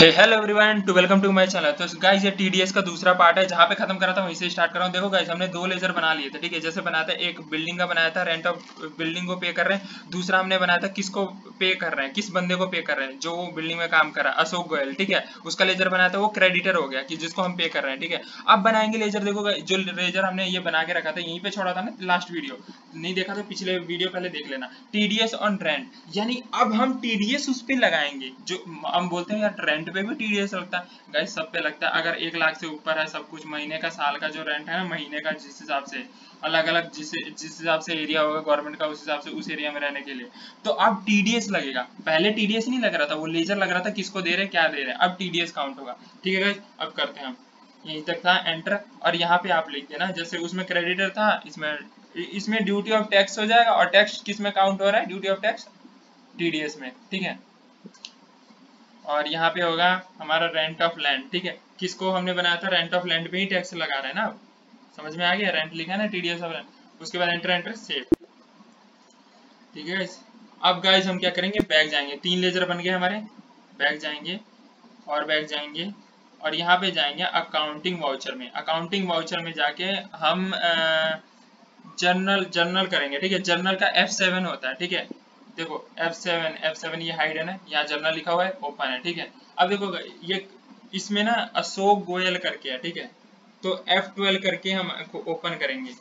Hello everyone to welcome to my channel. तो guys ये TDS का दूसरा पार्ट है, जहाँ पे खत्म करा था वहीं से स्टार्ट कर रहा हूँ। देखो गाइस हमने दो लेजर बना लिए थे, ठीक है। जैसे बनाया था, एक बिल्डिंग का बनाया था, रेंट ऑफ बिल्डिंग को पे कर रहे हैं। दूसरा हमने बनाया था किसको पे कर रहे हैं, किस बंदे को पे कर रहे हैं, जो बिल्डिंग में काम कर रहा है, अशोक गोयल, ठीक है। उसका लेजर बनाया था, वो क्रेडिटर हो गया कि जिसको हम पे कर रहे हैं, ठीक है। अब बनाएंगे लेजर। देखो जो लेजर हमने ये बना के रखा था, यहीं पे छोड़ा था ना लास्ट वीडियो, नहीं देखा तो पिछले वीडियो पहले देख लेना। टीडीएस ऑन रेंट, यानी अब हम टीडीएस उस पे लगाएंगे जो हम बोलते हैं यार रेंट पे भी टीडीएस लगता है। गाइस सब पे लगता है। अगर 1 लाख से ऊपर है सब कुछ, महीने का, साल का जो रेंट है ना, महीने का, जिस हिसाब से अलग अलग जिस हिसाब से एरिया होगा गवर्नमेंट का, उस हिसाब से उस एरिया में रहने के लिए तो अब टीडीएस लगेगा। पहले टीडीएस नहीं लग रहा था, वो लेजर लग रहा था किसको दे रहे क्या दे रहे, अब टीडीएस काउंट होगा, ठीक है गाइस। अब करते हैं हम, यहीं तक था एंटर, और यहाँ पे आप लिख देना जैसे उसमें क्रेडिटर था, इसमें ड्यूटी ऑफ टैक्स हो जाएगा। और टैक्स किस में काउंट हो रहा है, ड्यूटी ऑफ टैक्स टीडीएस में, ठीक है। और यहाँ पे होगा हमारा रेंट ऑफ लैंड, ठीक है। किसको हमने बनाया था, रेंट ऑफ लैंड पे ही टैक्स लगा रहे हैं ना। समझ में आ गया, रेंट लिखा है ना, टीडीएस ऑफ रेंट। उसके बाद एंटर एंटर सेव, ठीक है गाइस। अब गाइस हम क्या करेंगे, बैक जाएंगे, 3 लेजर बन गए हमारे। बैक जाएंगे और बैक जाएंगे और यहाँ पे जाएंगे अकाउंटिंग वाउचर में। अकाउंटिंग वाउचर में जाके हम जर्नल जर्नल करेंगे, ठीक है। जर्नल का F7 होता है, ठीक है। देखो F7 ये हाइड है ना, यहाँ जर्नल लिखा हुआ है, ओपन है, ठीक है। अब देखो ये इसमें ना अशोक गोयल करके है, ठीक है। तो F12 करके हम ओपन करेंगे,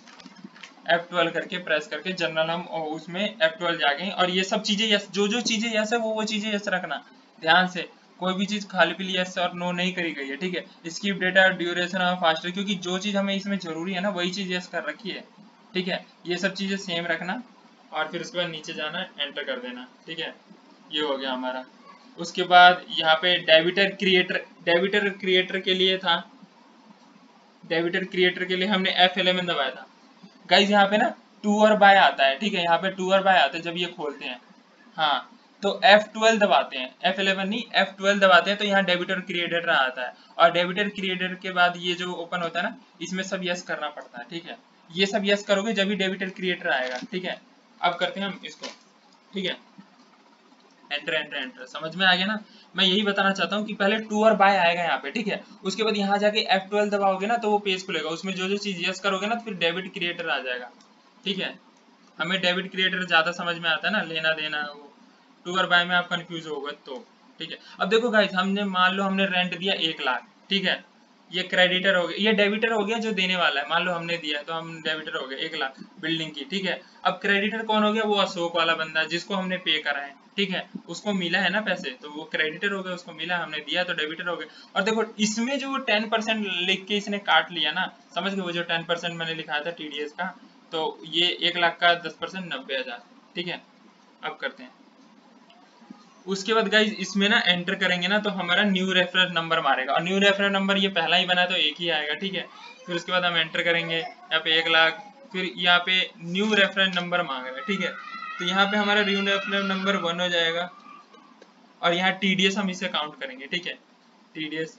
F12 करके प्रेस करके जर्नल हम उसमें F12 जाके, और ये सब चीजें यस, जो चीजें यस है वो चीजें यस रखना ध्यान से। कोई भी चीज खाली पीली यस और नो नहीं करी गई है, ठीक है। स्किप डेटा, ड्यूरेशन और फास्टर, क्योंकि जो चीज हमें इसमें जरूरी है ना वही चीज यस कर रखी है, ठीक है। ये सब चीजें सेम रखना और फिर उसके बाद नीचे जाना, एंटर कर देना, ठीक है। ये हो गया हमारा। उसके बाद यहाँ पे डेबिटर क्रिएटर के लिए था, डेबिटर क्रिएटर के लिए हमने F11 दबाया था। गाइज यहाँ पे ना टू और बाय आता है, ठीक है। यहाँ पे टू और बाय आता है जब ये खोलते हैं, हाँ। तो F12 दबाते हैं, F11 नहीं, F12 दबाते हैं, तो यहाँ डेबिटर क्रिएटर आता है। और डेबिटर क्रिएटर के बाद ये जो ओपन होता है ना, इसमें सब यस करना पड़ता है, ठीक है। ये सब यस करोगे जब भी डेबिटर क्रिएटर आएगा, ठीक है। अब करते हैं हम इसको, ठीक है। एंटर एंटर एंटर, समझ में आ गया ना। मैं यही बताना चाहता हूँ कि पहले टू और बाय आएगा यहाँ पे, ठीक है। उसके बाद यहाँ जाके F12 दबाओगे ना तो वो पेज खुलेगा, उसमें जो चीज यस करोगे ना तो फिर डेबिट क्रिएटर आ जाएगा, ठीक है। हमें डेबिट क्रिएटर ज्यादा समझ में आता है ना, लेना देना वो। टू और बाय में आप कंफ्यूज होगे तो, ठीक है। अब देखो गाइस हमने मान लो हमने रेंट दिया 1 लाख, ठीक है। ये क्रेडिटर हो गया, ये डेबिटर हो गया जो देने वाला है। मान लो हमने दिया तो हम डेबिटर हो गए 1 लाख बिल्डिंग की, ठीक है। अब क्रेडिटर कौन हो गया, वो अशोक वाला बंदा जिसको हमने पे करा है, ठीक है। उसको मिला है ना पैसे, तो वो क्रेडिटर हो गया, उसको मिला, हमने दिया तो डेबिटर हो गया। और देखो इसमें जो 10% लिख के इसने काट लिया ना, समझ गए, वो जो 10% मैंने लिखाया था टीडीएस का, तो ये 1 लाख का 10% 90,000, ठीक है। अब करते हैं। उसके बाद गाइज इसमें ना एंटर करेंगे ना तो हमारा न्यू रेफरेंस नंबर मारेगा, और न्यू रेफरेंस नंबर ये पहला ही बना है तो एक ही आएगा, ठीक है। फिर उसके बाद हम एंटर करेंगे यहाँ पे 1 लाख, फिर यहाँ पे न्यू रेफरेंस नंबर मांग रहा है, ठीक है। तो यहाँ पे हमारा न्यू रेफरेंस नंबर 1 हो जाएगा, और यहाँ टीडीएस हम इसे काउंट करेंगे, ठीक है। टीडीएस,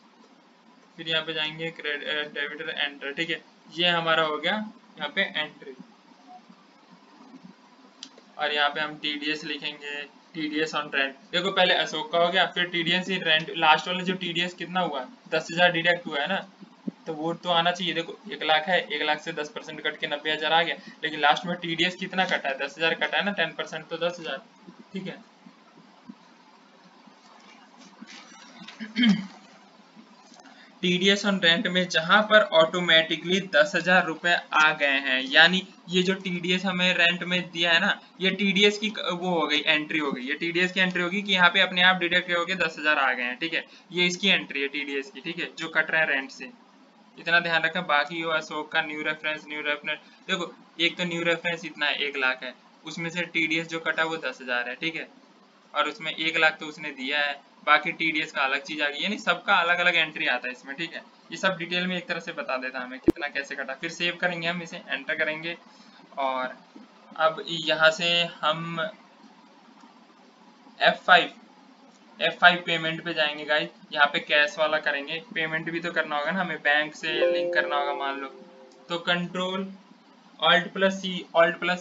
फिर यहाँ पे जाएंगे डेबिटर एंटर, ठीक है। ये हमारा हो गया यहाँ पे एंट्री, और यहाँ पे हम टीडीएस लिखेंगे, टीडीएस ऑन रेंट। देखो पहले अशोक का हो गया, फिर टीडीएस ही रेंट, लास्ट वाला जो टीडीएस कितना हुआ, 10,000 डिडक्ट हुआ है ना, तो वो तो आना चाहिए। देखो 1 लाख है, 1 लाख से 10% कट के 90,000 आ गया, लेकिन लास्ट में टीडीएस कितना कटा है, 10,000 कटा है ना, 10% तो 10,000, ठीक है। टीडीएस ऑन रेंट में जहां पर ऑटोमेटिकली 10,000 रुपए आ गए हैं, यानी ये जो टीडीएस हमें रेंट में दिया है ना, ये टीडीएस की वो हो गई, एंट्री हो गई, ये टीडीएस की एंट्री होगी कि यहाँ पे अपने आप डिडक्ट होके 10,000 आ गए हैं, ठीक है। ये इसकी एंट्री है टीडीएस की, ठीक है, जो कट रहा है रेंट से। इतना ध्यान रखना। बाकी वो अशोक का न्यू रेफरेंस देखो, एक तो न्यू रेफरेंस इतना है 1 लाख है, उसमें से टीडीएस जो कटा वो 10,000 है, ठीक है। और उसमें 1 लाख तो उसने दिया है, बाकी टीडीएस का अलग चीज आ गई, यानी सबका अलग अलग एंट्री आता है इसमें, ठीक है। ये सब डिटेल में एक तरह से बता देता हमें कितना कैसे कटा। फिर सेव करेंगे, हम इसे एंटर करेंगे, और अब यहाँ से हम F5 पेमेंट पे जाएंगे गाइस। यहाँ पे कैश वाला करेंगे, पेमेंट भी तो करना होगा ना हमें, बैंक से लिंक करना होगा मान लो, तो कंट्रोल ऑल्ट प्लस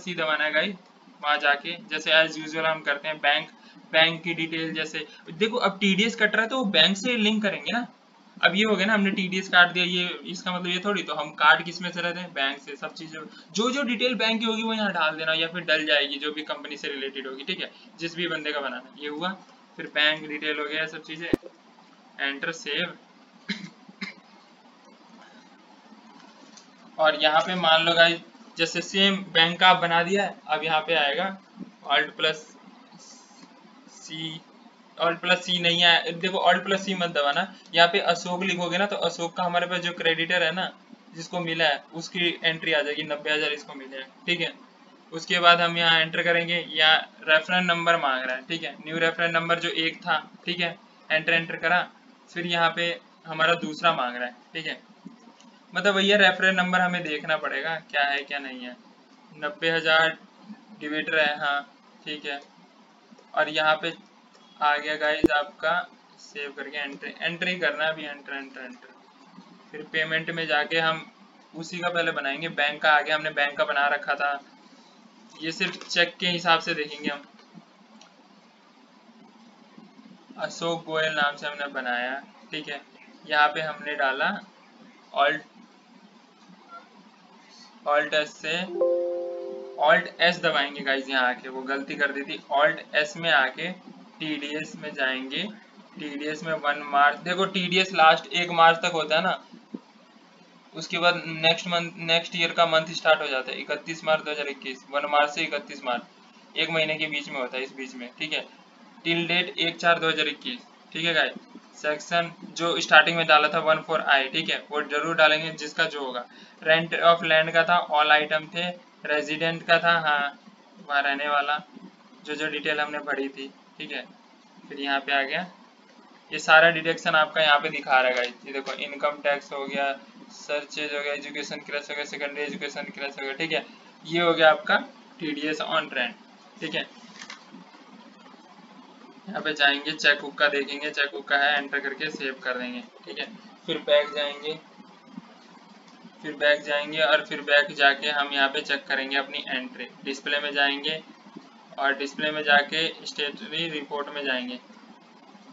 सी दबाना है गाइस। वहाँ जाके जैसे एज यूजुअल हम करते हैं, बैंक बैंक की डिटेल, जैसे देखो अब टीडीएस कट रहा है तो वो बैंक से लिंक करेंगे ना। अब ये हो गया ना, हमने टीडीएस काट दिया, ये इसका मतलब ये थोड़ी, तो हम काट किस में से रहते हैं, बैंक से। सब चीजें जो जो डिटेल बैंक की होगी वो यहाँ डाल देना, या फिर डल जाएगी जो भी कंपनी से रिलेटेड होगी, ठीक है, जिस भी बंदे का बनाना। ये हुआ, फिर बैंक डिटेल हो गया सब चीजें, एंटर सेव। और यहाँ पे मान लो गाइस जैसे सेम बैंक का आप बना दिया है, अब यहाँ पे आएगा ऑल्ट प्लस सी। ऑल्ट प्लस सी नहीं है, देखो ऑल्ट प्लस सी मत दबाना, यहाँ पे अशोक लिखोगे ना तो अशोक का हमारे पास जो क्रेडिटर है ना, जिसको मिला है उसकी एंट्री आ जाएगी, 90,000 इसको मिले हैं, ठीक है। उसके बाद हम यहाँ एंटर करेंगे, यहाँ रेफरेंस नंबर मांग रहा है, ठीक है, न्यू रेफरेंस नंबर जो एक था, ठीक है, एंटर एंटर करा। फिर यहाँ पे हमारा दूसरा मांग रहा है, ठीक है, मतलब भैया रेफरेंस नंबर हमें देखना पड़ेगा क्या है क्या नहीं है। 90,000 डिविडेंड है, हाँ ठीक है। और यहाँ पे आ गया गाइज आपका, सेव करके एंट्री एंट्री करना है अभी, एंटर एंटर एंटर। फिर पेमेंट में जाके हम उसी का पहले बनाएंगे, बैंक का आगे हमने बैंक का बना रखा था, ये सिर्फ चेक के हिसाब से देखेंगे हम। अशोक गोयल नाम से हमने बनाया, ठीक है। यहाँ पे हमने डाला ऑल्ट, ऑल्ट एस से, ऑल्ट एस दबाएंगे गाइज, यहाँ आके वो गलती कर दी थी, ऑल्ट एस में आके टीडीएस में जाएंगे। टीडीएस में 1 मार्च, देखो टीडीएस लास्ट 1 मार्च तक होता है ना, उसके बाद नेक्स्ट मंथ, नेक्स्ट ईयर का मंथ स्टार्ट हो जाता है 31 मार्च 2021, 1 मार्च से 31 मार्च, एक महीने के बीच में होता है, इस बीच में, ठीक है। टिल डेट 1/4/2021, ठीक है गाइस। सेक्शन जो स्टार्टिंग में डाला था 14I, ठीक है, वो जरूर डालेंगे जिसका जो होगा। रेंट ऑफ लैंड का था, ऑल आइटम थे। रेजिडेंट का था, हाँ वहाँ रहने वाला, जो जो डिटेल हमने भरी थी, ठीक है। फिर यहाँ पे आ गया, ये सारा डिडक्शन आपका यहाँ पे दिखा रहा है गाइस, ये देखो इनकम टैक्स हो गया, सर्चेज हो गया, एजुकेशन क्रैश हो गया, सेकेंडरी एजुकेशन क्रैश हो गया, ठीक है। ये हो गया आपका टीडीएस ऑन रेंट, ठीक है। यहाँ पे जाएंगे, चेक बुक का देखेंगे, चेक बुक का है, एंटर करके सेव कर देंगे, ठीक है। फिर बैक जाएंगे, फिर बैक जाएंगे और फिर बैक जाके हम यहाँ पे चेक करेंगे अपनी एंट्री, डिस्प्ले में जाएंगे और डिस्प्ले में जाके स्टेटरी रिपोर्ट में जाएंगे।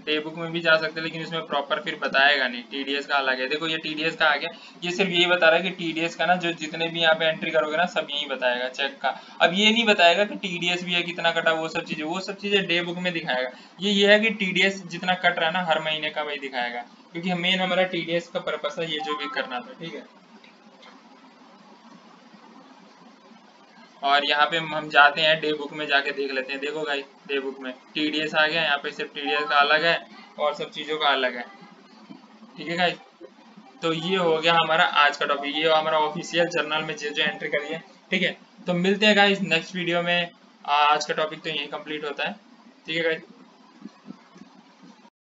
डे बुक में भी जा सकते हैं लेकिन इसमें प्रॉपर फिर बताएगा नहीं, टीडीएस का अलग है। देखो ये टीडीएस का आ गया, ये सिर्फ यही बता रहा है कि टीडीएस का ना जो जितने भी यहाँ पे एंट्री करोगे ना सब यही बताएगा चेक का। अब ये नहीं बताएगा कि टीडीएस भी है कितना कटा, वो सब चीजें डे बुक में दिखाएगा। ये है कि टीडीएस जितना कट रहा है ना हर महीने का वही दिखाएगा, क्योंकि मेन हमारा टीडीएस का पर्पस है ये जो भी करना था, ठीक है। और यहाँ पे हम जाते हैं डे बुक में, जाके देख लेते हैं। देखो गाइस डे बुक में टीडीएस आ गया, यहाँ पे सिर्फ टीडीएस का अलग है और सब चीज़ों का अलग है, ठीक है गाइस। तो ये हो गया हमारा आज का टॉपिक, ये हमारा ऑफिशियल जर्नल में जो जो एंट्री करी है, ठीक है। तो मिलते हैं गाइस नेक्स्ट वीडियो में। आज का टॉपिक तो यही कंप्लीट होता है, ठीक है गाइस।